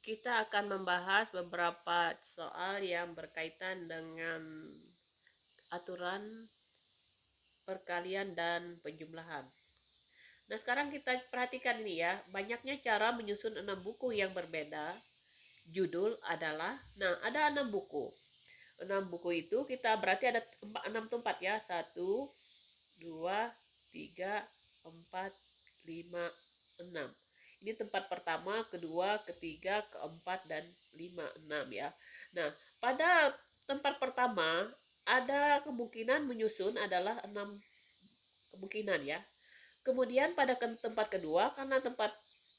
Kita akan membahas beberapa soal yang berkaitan dengan aturan perkalian dan penjumlahan. Nah, sekarang kita perhatikan ini ya, banyaknya cara menyusun 6 buku yang berbeda. Judul adalah, ada 6 buku. 6 buku itu kita berarti ada 6 tempat ya. 1, 2, 3, 4, 5, 6. Ini tempat pertama, kedua, ketiga, keempat, dan 5, 6 ya. Nah, pada tempat pertama ada kemungkinan menyusun adalah 6 kemungkinan ya. Kemudian pada tempat kedua, karena tempat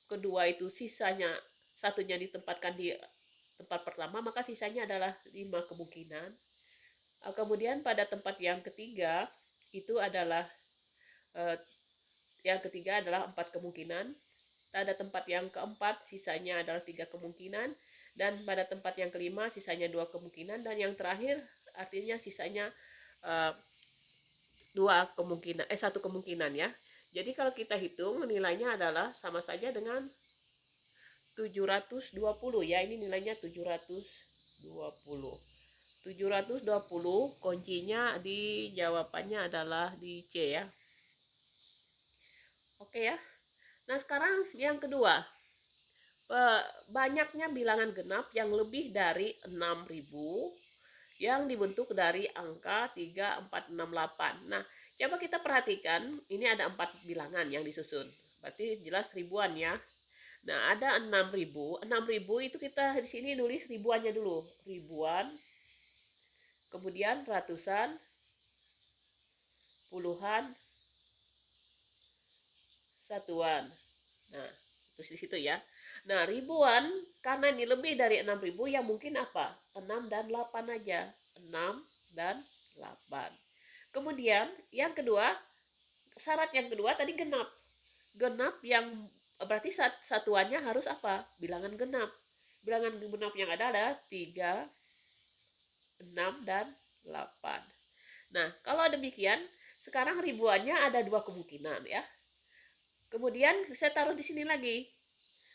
kedua itu sisanya satunya ditempatkan di tempat pertama, maka sisanya adalah 5 kemungkinan. Kemudian pada tempat yang ketiga itu adalah eh, yang ketiga adalah 4 kemungkinan. Pada tempat yang keempat sisanya adalah 3 kemungkinan, dan pada tempat yang kelima sisanya 2 kemungkinan, dan yang terakhir artinya sisanya uh, satu kemungkinan ya. Jadi kalau kita hitung nilainya adalah sama saja dengan 720 ya. Ini nilainya 720. 720 kuncinya di jawabannya adalah di C ya. Oke ya. Nah, sekarang yang kedua. Banyaknya bilangan genap yang lebih dari 6.000 yang dibentuk dari angka 3, 4, 6, 8. Nah, coba kita perhatikan, ini ada 4 bilangan yang disusun. Berarti jelas ribuan ya. Nah, ada 6.000. 6.000 itu kita di sini nulis ribuannya dulu. Ribuan, kemudian ratusan, puluhan, satuan. Nah, terus di situ ya. Nah, ribuan karena ini lebih dari 6.000 yang mungkin apa? 6 dan 8 aja. 6 dan 8. Kemudian yang kedua, syarat yang kedua tadi genap. Genap yang berarti satuannya harus apa? Bilangan genap. Bilangan genap yang ada adalah 3, 6, dan 8. Nah, kalau demikian, sekarang ribuannya ada dua kemungkinan ya. Kemudian saya taruh di sini lagi.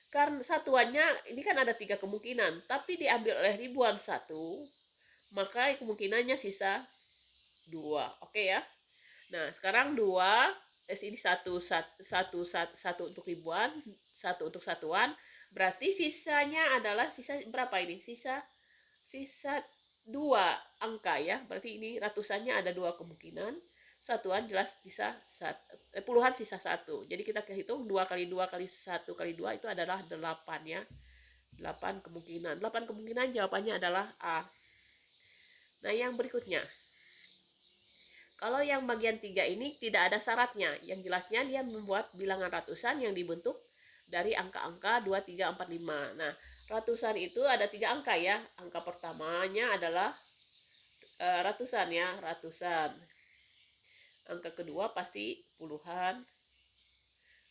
Karena satuannya ini kan ada 3 kemungkinan, tapi diambil oleh ribuan satu, maka kemungkinannya sisa 2. Oke ya. Nah, sekarang 2, ini satu untuk ribuan, satu untuk satuan. Berarti sisanya adalah sisa berapa ini? Sisa 2 angka ya. Berarti ini ratusannya ada 2 kemungkinan. Satuan jelas sisa puluhan sisa 1. Jadi kita hitung 2 kali 2 kali 1 kali 2 itu adalah 8 ya. 8 kemungkinan. 8 kemungkinan jawabannya adalah A. Nah, yang berikutnya. Kalau yang bagian 3 ini tidak ada syaratnya. Yang jelasnya dia membuat bilangan ratusan yang dibentuk dari angka-angka 2, 3, 4, 5. Nah, ratusan itu ada 3 angka ya. Angka pertamanya adalah ratusan ya, ratusan. Angka kedua pasti puluhan.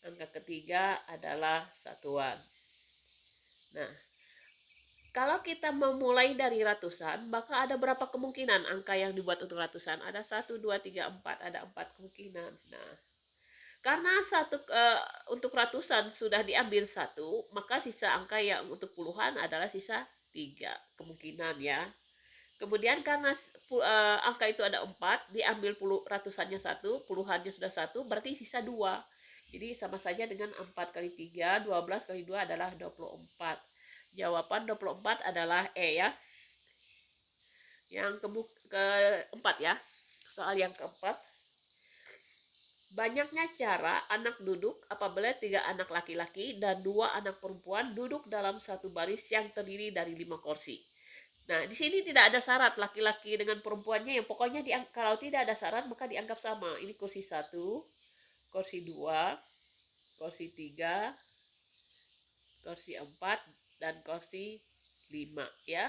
Angka ketiga adalah satuan. Nah, kalau kita memulai dari ratusan, maka ada berapa kemungkinan angka yang dibuat untuk ratusan? Ada 1, 2, 3, 4. Ada 4 kemungkinan. Nah, karena untuk ratusan sudah diambil 1, maka sisa angka yang untuk puluhan adalah sisa 3 kemungkinan ya. Kemudian karena angka itu ada 4, diambil ratusannya 1, puluhannya sudah 1, berarti sisa 2. Jadi sama saja dengan 4 kali 3, 12 kali 2 adalah 24. Jawaban 24 adalah E ya. Yang keempat ya. Soal yang keempat. Banyaknya cara anak duduk apabila 3 anak laki-laki dan 2 anak perempuan duduk dalam satu baris yang terdiri dari 5 kursi. Nah, di sini tidak ada syarat laki-laki dengan perempuannya, yang pokoknya kalau tidak ada syarat maka dianggap sama. Ini kursi 1, kursi 2, kursi 3, kursi 4, dan kursi 5 ya.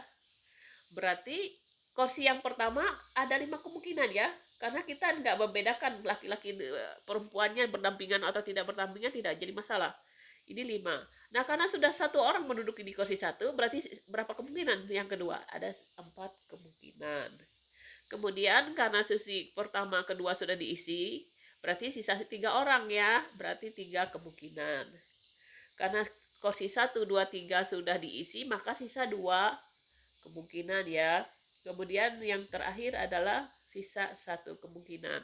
Berarti kursi yang pertama ada 5 kemungkinan ya. Karena kita nggak membedakan laki-laki perempuannya berdampingan atau tidak berdampingan, tidak jadi masalah. Ini 5. Nah, karena sudah satu orang menduduki di kursi 1, berarti berapa kemungkinan? Yang kedua, ada 4 kemungkinan. Kemudian karena sisi pertama, kedua sudah diisi, berarti sisa 3 orang ya, berarti 3 kemungkinan. Karena kursi 1, 2, 3 sudah diisi, maka sisa 2 kemungkinan ya. Kemudian yang terakhir adalah sisa 1 kemungkinan.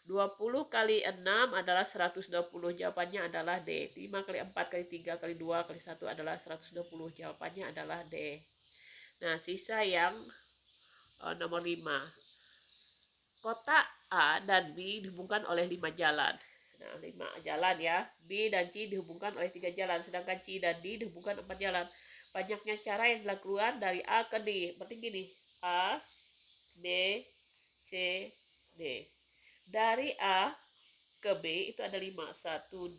20 kali 6 adalah 120, jawabannya adalah D. 5 kali 4 kali 3 kali 2 kali 1 adalah 120, jawabannya adalah D. Nah, sisa yang nomor 5. Kotak A dan B dihubungkan oleh 5 jalan. Nah, 5 jalan ya. B dan C dihubungkan oleh 3 jalan, sedangkan C dan D dihubungkan 4 jalan. Banyaknya cara yang dilakukan dari A ke D. Berarti gini, A, B, C, D. Dari A ke B itu ada 5. 1, 2,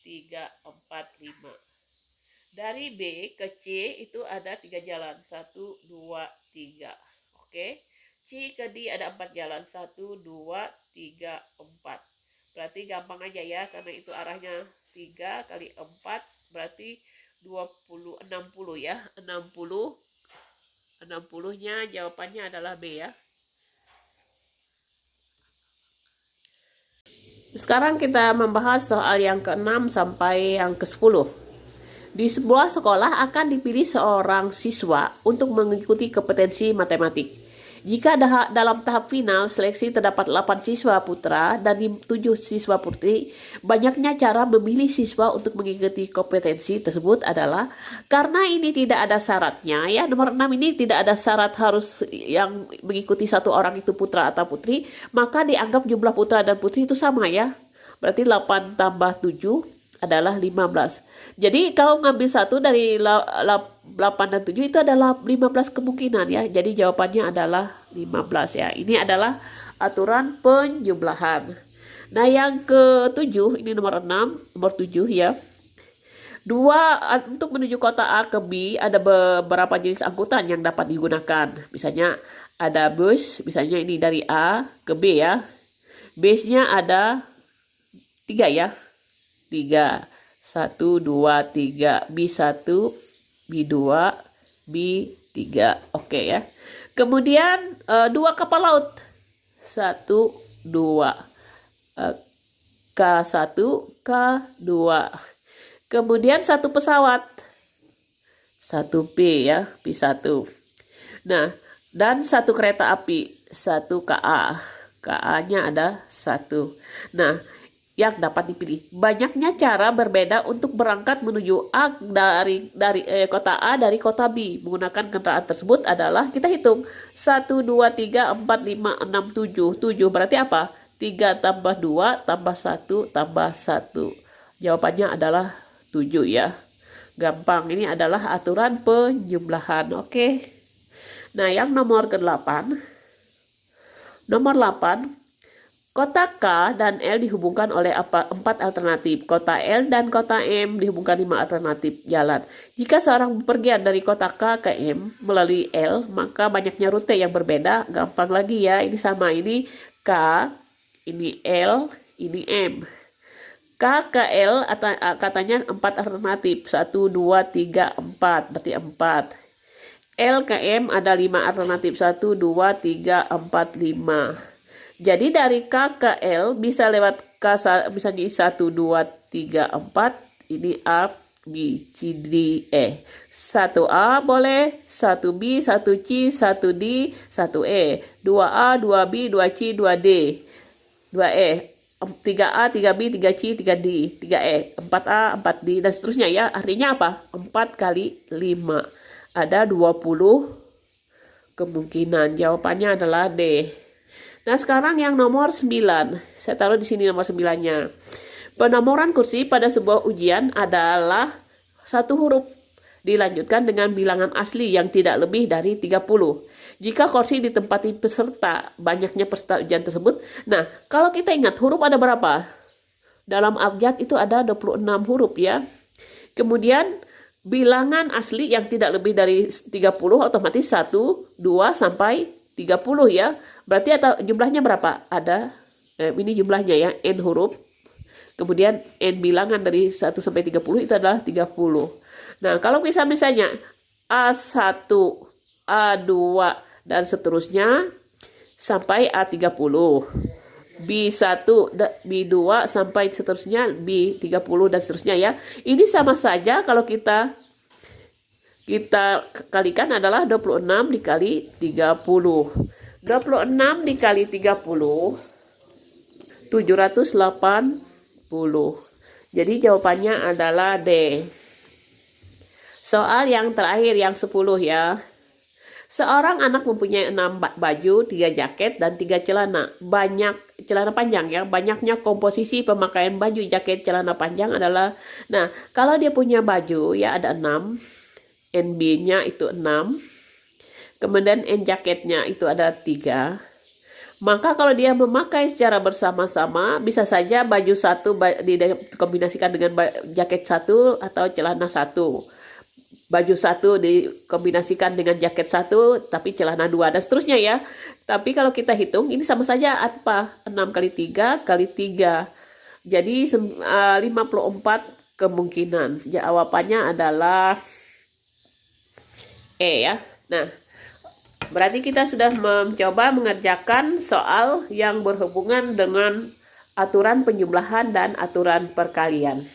3, 4, 5. Dari B ke C itu ada 3 jalan. 1, 2, 3. Oke. C ke D ada 4 jalan. 1, 2, 3, 4. Berarti gampang aja ya, karena itu arahnya 3 kali 4 berarti 20, 60 ya. 60-nya jawabannya adalah B ya. Sekarang kita membahas soal yang ke-6 sampai yang ke-10. Di sebuah sekolah akan dipilih seorang siswa untuk mengikuti kompetensi matematik. Jika dalam tahap final seleksi terdapat 8 siswa putra dan 7 siswa putri, banyaknya cara memilih siswa untuk mengikuti kompetensi tersebut adalah karena ini tidak ada syaratnya ya. Nomor 6 ini tidak ada syarat harus yang mengikuti satu orang itu putra atau putri, maka dianggap jumlah putra dan putri itu sama ya. Berarti 8 tambah 7 adalah 15. Jadi kalau ngambil satu dari 8 dan 7 itu adalah 15 kemungkinan ya. Jadi jawabannya adalah 15 ya. Ini adalah aturan penjumlahan. Nah, yang ke-7 ini nomor 6, nomor 7 ya. Untuk menuju kota A ke B ada beberapa jenis angkutan yang dapat digunakan. Misalnya ada bus, misalnya ini dari A ke B ya. Base-nya ada 3 ya. 3. 1, 2, 3. B1, B2, B3. Oke ya. Kemudian 2 kapal laut. 1, 2. K1, K2. Kemudian 1 pesawat. 1P ya, P1. Nah, dan 1 kereta api. 1 KA. KA-nya ada 1. Nah, yang dapat dipilih. Banyaknya cara berbeda untuk berangkat menuju A dari kota A dari kota B. Menggunakan kendaraan tersebut adalah kita hitung 1, 2, 3, 4, 5, 6, 7. 7 berarti apa? 3 tambah 2 tambah 1 tambah 1. Jawabannya adalah 7 ya. Gampang, ini adalah aturan penjumlahan. Oke. Nah, yang nomor ke-8. Nomor 8. Kota K dan L dihubungkan oleh 4 alternatif. Kota L dan kota M dihubungkan 5 alternatif jalan. Jika seorang bepergian dari kota K ke M melalui L, maka banyaknya rute yang berbeda. Gampang lagi ya, ini sama, ini K, ini L, ini M. K ke L katanya 4 alternatif. 1, 2, 3, 4. Berarti 4. L ke M ada 5 alternatif. 1, 2, 3, 4, 5. Jadi dari K ke L bisa lewat K, misalnya 1, 2, 3, 4. Ini A, B, C, D, E. 1A boleh, 1B, 1C, 1D, 1E. 2A, 2B, 2C, 2D, 2E. 3A, 3B, 3C, 3D, 3E. 4A, 4D, dan seterusnya ya. Artinya apa? 4 kali 5. Ada 20 kemungkinan. Jawabannya adalah D. Nah, sekarang yang nomor 9. Saya taruh di sini nomor 9-nya. Penomoran kursi pada sebuah ujian adalah 1 huruf. Dilanjutkan dengan bilangan asli yang tidak lebih dari 30. Jika kursi ditempati peserta, banyaknya peserta ujian tersebut. Nah, kalau kita ingat huruf ada berapa? Dalam abjad itu ada 26 huruf ya. Kemudian bilangan asli yang tidak lebih dari 30 otomatis 1, 2, sampai 30 ya. Berarti atau jumlahnya berapa? Ada ini jumlahnya ya, n huruf. Kemudian n bilangan dari 1 sampai 30 itu adalah 30. Nah, kalau misalnya A1, A2 dan seterusnya sampai A30. B1, B2 sampai seterusnya B30 dan seterusnya ya. Ini sama saja kalau kita kalikan adalah 26 dikali 30. 26 dikali 30 780. Jadi jawabannya adalah D. Soal yang terakhir yang 10 ya. Seorang anak mempunyai 6 baju, 3 jaket, dan 3 celana. Banyak celana panjang ya. Banyaknya komposisi pemakaian baju, jaket, celana panjang adalah... Nah, kalau dia punya baju ya ada 6. NB-nya itu 6. Kemudian N jaketnya itu ada 3. Maka kalau dia memakai secara bersama-sama, bisa saja baju satu dikombinasikan dengan jaket satu atau celana satu. Baju satu dikombinasikan dengan jaket satu, tapi celana 2, dan seterusnya ya. Tapi kalau kita hitung, ini sama saja apa? 6 kali 3 kali 3. Jadi 54 kemungkinan. Jawabannya adalah E ya. Nah, berarti kita sudah mencoba mengerjakan soal yang berhubungan dengan aturan penjumlahan dan aturan perkalian.